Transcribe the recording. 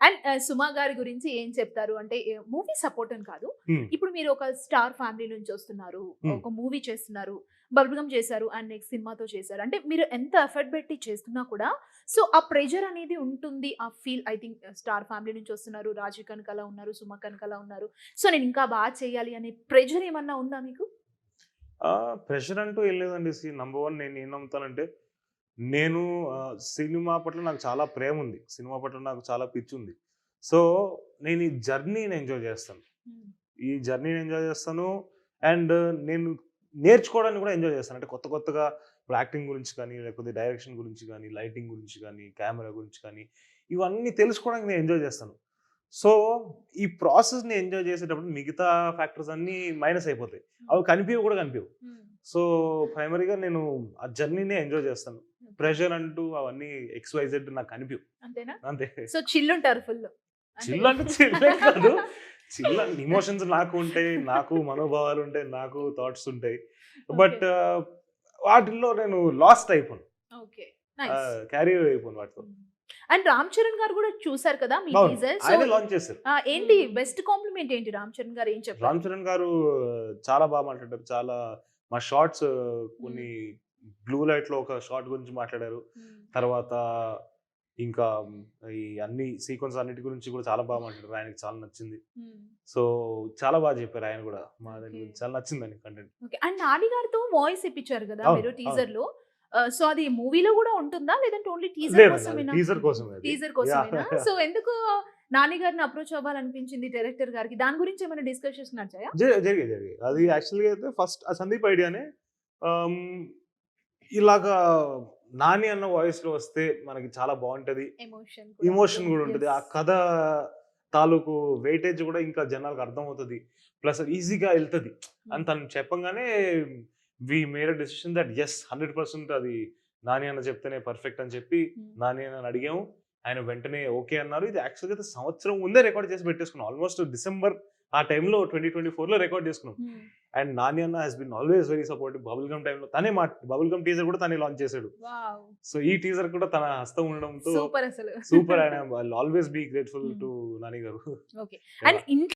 And సుమా గారి గురించి ఏం చెప్తారు? అంటే మూవీ సపోర్ట్ అని కాదు. హ్మ్. ఇప్పుడు మీరు ఒక స్టార్ ఫ్యామిలీ నుంచి వస్తున్నారు. హ్మ్. ఒక మూవీ చేస్తున్నారు. బబుల్‌గమ్ చేశారు. అండ్ నెక్స్ట్ సినిమాతో చేశారు. అంటే మీరు ఎంత ఎఫర్ట్ పెట్టి చేస్తున్నా కూడా సో, ఆ ప్రెషర్ అనేది ఉంటుంది. ఆ feel I think star family నుంచి వస్తున్నారు. రాజు కనకాల ఉన్నారు. సుమ కనకాల ఉన్నారు. సో, నేను ఇంకా చేయాలి అనే ప్రెషర్ ఏమన్నా ఉందా మీకు? ప్రెషర్ అంటూ ఏం లేదండి. నంబర్ 1 నేనేం నమ్ముతానంటే, నేను సినిమా పట్ల నాకు చాలా ప్రేముంది. సినిమా పట్ల నాకు చాలా పిచ్చుంది. సో, నేను ఈ జర్నీని ఎంజాయ్ చేస్తాను. హ్మ్. ఈ జర్నీని ఎంజాయ్ చేస్తాను. అండ్ నేను నేర్చుకోవడాన్ని కూడా ఎంజాయ్ చేస్తాను. అంటే కొత్త కొత్తగా ఇప్పుడు యాక్టింగ్ గురించి కానీ, లేకపోతే డైరెక్షన్ గురించి గానీ, లైటింగ్ గురించి గానీ, కెమెరా గురించి కానీ, ఇవన్నీ తెలుసుకోవడానికి నేను ఎంజాయ్ చేస్తాను. సో, ఈ ప్రాసెస్‌ని ఎంజాయ్ చేసేటప్పుడు మిగతా ఫ్యాక్టర్స్ అన్నీ మైనస్ అయిపోతాయి. హ్మ్. అవి కనిపియవు కూడా కనిపియవు. హ్మ్. సో, ప్రైమరీగా నేను ఆ జర్నీనే ఎంజాయ్ చేస్తాను. ఓకే. ప్రెషర్ అంటూ అవన్నీ ఎక్స్, వై, జెడ్ నాకు కనిపియవు. అంతేనా? అంతే. సో, చిల్ ఉంటారు ఫుల్లు. అంటే చిల్ అంటే చిల్లేం కాదు. చిల్ ఎమోషన్స్ నాకు ఉంటాయి. నాకు మనోభావాలుంటాయి. నాకు థాట్స్ ఉంటాయి. ఓకే. బట్ వాటిల్లో నేను లాస్ట్ అయిపోను. ఓకే. నైస్. క్యారీ అయిపోను వాటితో. హ్మ్. అండ్ 'రామ్ చరణ్' గారు గూడా చూసారు కదా! మీ అవును. టీజర్. సో, ఆయనే లాంచ్ చేశారు. ఏంటి బెస్ట్ కాంప్లిమెంట్ ఏంటి 'రామ్ చరణ్' గారు ఏం చెప్పారు? రామ్ చరణ్ గారు చాలా మాట్లాడారు. చాలా మా షార్ట్స్ హ్మ్. కొన్ని బ్లూ లైట్‌లో ఒక షాట్ గురించి మాట్లాడారు. హ్మ్. తర్వాత ఇంకా ఈ అన్ని సీక్వెన్స్ అన్నిటి గురించి కూడా చాలా మాట్లాడారు. ఆయనకి చాలా నచ్చింది. హ్మ్. సో, చాలా చెప్పారు ఆయన గూడా. మా దాని ఓకే. గురించి చాలా నచ్చిందండి కంటెంట్. ఓకే. అండ్ 'నాని' గారితో వాయిస్ ఇప్పించారు గదా! అవును. మీరు అవును. టీజర్‌లో. సో, అది మూవీలో గూడా ఉంటుందా? లేదంటే ఓన్లీ టీజర్ లేదండి. అది కోసమేనా? టీజర్ కోసమే అది. Teaser yeah! కోసమేనా? సో, ఎందుకు 'నాని' గారిని అప్రోచ్ అవ్వాలనిపించింది డైరెక్టర్ గారికి? దాని గురించి ఏమైనా డిస్కషన్స్ నడిచాయా? జరిగాయి. జరిగాయి. అది హ్మ్. యాక్చువల్‌గా అయితే ఫస్ట్ ఆ సందీప్ ఐడియానే. ఆహ్, హ్మ్, ఇలాగా 'నాని' అన్న వాయిస్‌లో వస్తే మనకి చాలా బావుంటది. ఎమోషన్ కూడా ఎమోషన్ ఉంటుంది. గూడా ఉంటది. యెస్. ఆ కథ తాలూకు వెయిటేజ్ గూడా ఇంకా జనాలకు అర్థమవుతది. ప్లస్ ఈజీగా ఎళ్తది అని హ్మ్. తను చెప్పంగానే we made a decision that yes 100% అది నాని అన్న చెప్తేనే పర్ఫెక్ట్ అని చెప్పి హ్మ్. నాని అన్నని అడిగాము. ఆయన వెంటనే ఓకే అన్నారు. ఇది యాక్చువల్‌గా అయితే సంవత్సరం ముందే రికార్డ్ చేసి పెట్టేసుకున్నాం. ఆల్‌మోస్ట్ డిసెంబర్ ఆ టైంలో 2024లో రికార్డ్ చేసుకున్నాం. హ్మ్. అండ్ నాని అన్న has been always very supportive. Bubble gum టైమ్‌లో తనే బబుల్ గమ్ టీజర్ కూడా తనే లాంచ్ చేసాడు. వావ్! సో, ఈ టీజర్ కూడా తన హస్తం ఉండడంతో సూపర్ అసలు. సూపర్. ఆయన ఐల్ ఆల్‌వేస్ బి గ్రేట్‌ఫుల్ హ్మ్. టు నాని గారు. ఓకే. And yeah!